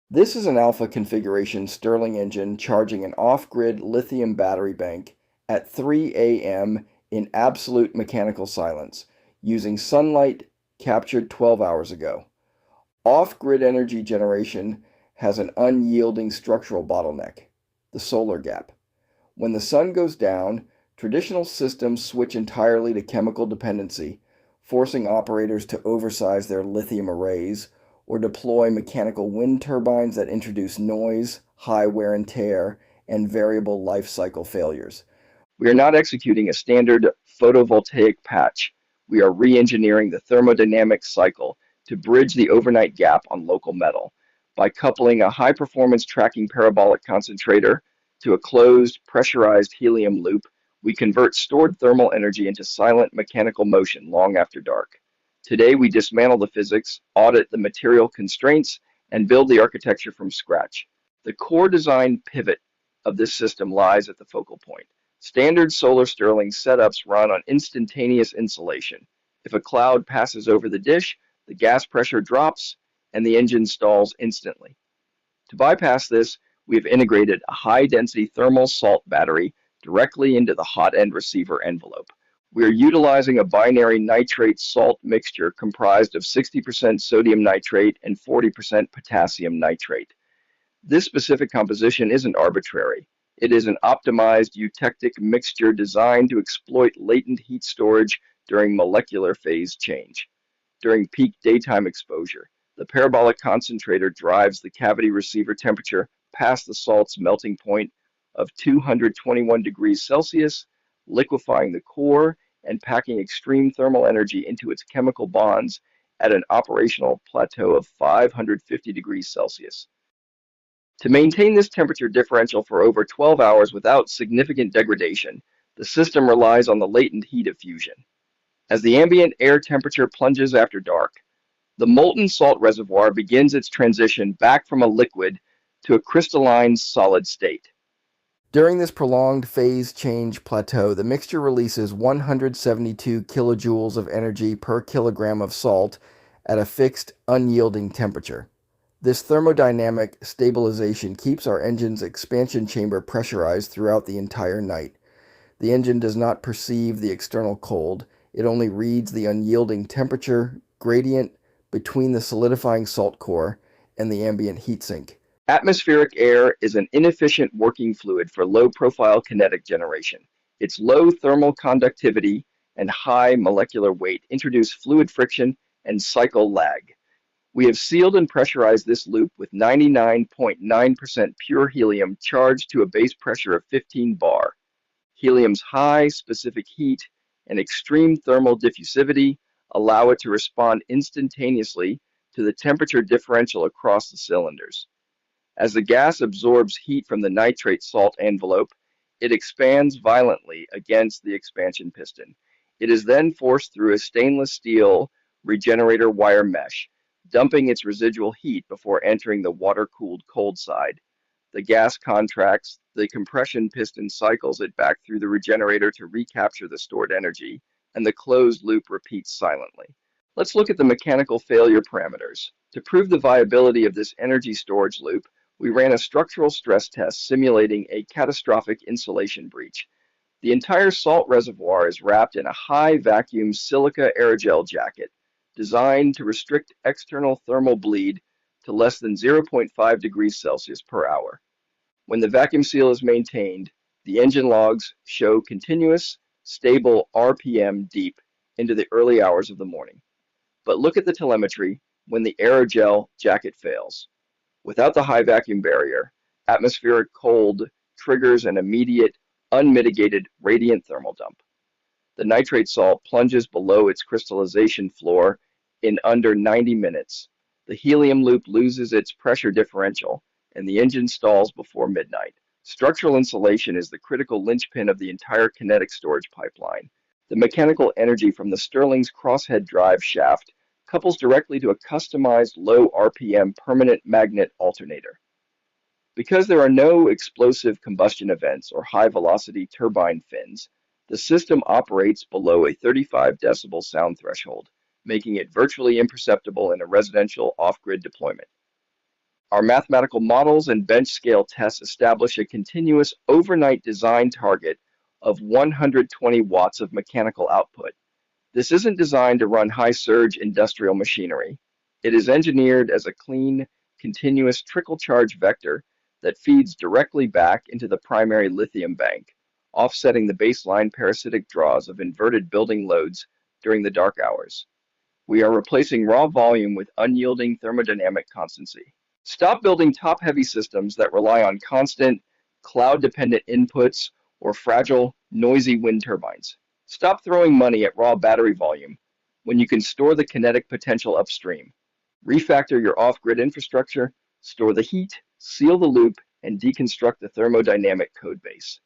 This is an alpha configuration Stirling engine charging an off-grid lithium battery bank at 3 a.m. in absolute mechanical silence, using sunlight captured 12 hours ago. Off-grid energy generation has an unyielding structural bottleneck, the solar gap. When the sun goes down, traditional systems switch entirely to chemical dependency, forcing operators to oversize their lithium arrays or deploy mechanical wind turbines that introduce noise, high wear and tear, and variable life cycle failures. We are not executing a standard photovoltaic patch. We are re-engineering the thermodynamic cycle to bridge the overnight gap on local metal by coupling a high-performance tracking parabolic concentrator to a closed, pressurized helium loop. We convert stored thermal energy into silent mechanical motion long after dark. Today, we dismantle the physics, audit the material constraints, and build the architecture from scratch. The core design pivot of this system lies at the focal point. Standard solar Stirling setups run on instantaneous insolation. If a cloud passes over the dish, the gas pressure drops and the engine stalls instantly. To bypass this, we have integrated a high-density thermal salt battery directly into the hot end receiver envelope. We are utilizing a binary nitrate salt mixture comprised of 60% sodium nitrate and 40% potassium nitrate. This specific composition isn't arbitrary. It is an optimized eutectic mixture designed to exploit latent heat storage during molecular phase change. During peak daytime exposure, the parabolic concentrator drives the cavity receiver temperature past the salt's melting point of 221 degrees Celsius, liquefying the core and packing extreme thermal energy into its chemical bonds at an operational plateau of 550 degrees Celsius. To maintain this temperature differential for over 12 hours without significant degradation, the system relies on the latent heat of fusion. As the ambient air temperature plunges after dark, the molten salt reservoir begins its transition back from a liquid to a crystalline solid state. During this prolonged phase change plateau, the mixture releases 172 kilojoules of energy per kilogram of salt at a fixed, unyielding temperature. This thermodynamic stabilization keeps our engine's expansion chamber pressurized throughout the entire night. The engine does not perceive the external cold, it only reads the unyielding temperature gradient between the solidifying salt core and the ambient heat sink. Atmospheric air is an inefficient working fluid for low-profile kinetic generation. Its low thermal conductivity and high molecular weight introduce fluid friction and cycle lag. We have sealed and pressurized this loop with 99.9% pure helium charged to a base pressure of 15 bar. Helium's high specific heat and extreme thermal diffusivity allow it to respond instantaneously to the temperature differential across the cylinders. As the gas absorbs heat from the nitrate salt envelope, it expands violently against the expansion piston. It is then forced through a stainless steel regenerator wire mesh, dumping its residual heat before entering the water-cooled cold side. The gas contracts, the compression piston cycles it back through the regenerator to recapture the stored energy, and the closed loop repeats silently. Let's look at the mechanical failure parameters. To prove the viability of this energy storage loop, we ran a structural stress test simulating a catastrophic insulation breach. The entire salt reservoir is wrapped in a high vacuum silica aerogel jacket designed to restrict external thermal bleed to less than 0.5 degrees Celsius per hour. When the vacuum seal is maintained, the engine logs show continuous, stable RPM deep into the early hours of the morning. But look at the telemetry when the aerogel jacket fails. Without the high vacuum barrier, atmospheric cold triggers an immediate, unmitigated radiant thermal dump. The nitrate salt plunges below its crystallization floor in under 90 minutes. The helium loop loses its pressure differential, and the engine stalls before midnight. Structural insulation is the critical linchpin of the entire kinetic storage pipeline. The mechanical energy from the Stirling's crosshead drive shaft couples directly to a customized low RPM permanent magnet alternator. Because there are no explosive combustion events or high velocity turbine fins, the system operates below a 35 decibel sound threshold, making it virtually imperceptible in a residential off-grid deployment. Our mathematical models and bench scale tests establish a continuous overnight design target of 120 watts of mechanical output. This isn't designed to run high-surge industrial machinery. It is engineered as a clean, continuous trickle charge vector that feeds directly back into the primary lithium bank, offsetting the baseline parasitic draws of inverted building loads during the dark hours. We are replacing raw volume with unyielding thermodynamic constancy. Stop building top-heavy systems that rely on constant, cloud-dependent inputs or fragile, noisy wind turbines. Stop throwing money at raw battery volume when you can store the kinetic potential upstream. Refactor your off-grid infrastructure, store the heat, seal the loop, and deconstruct the thermodynamic code base.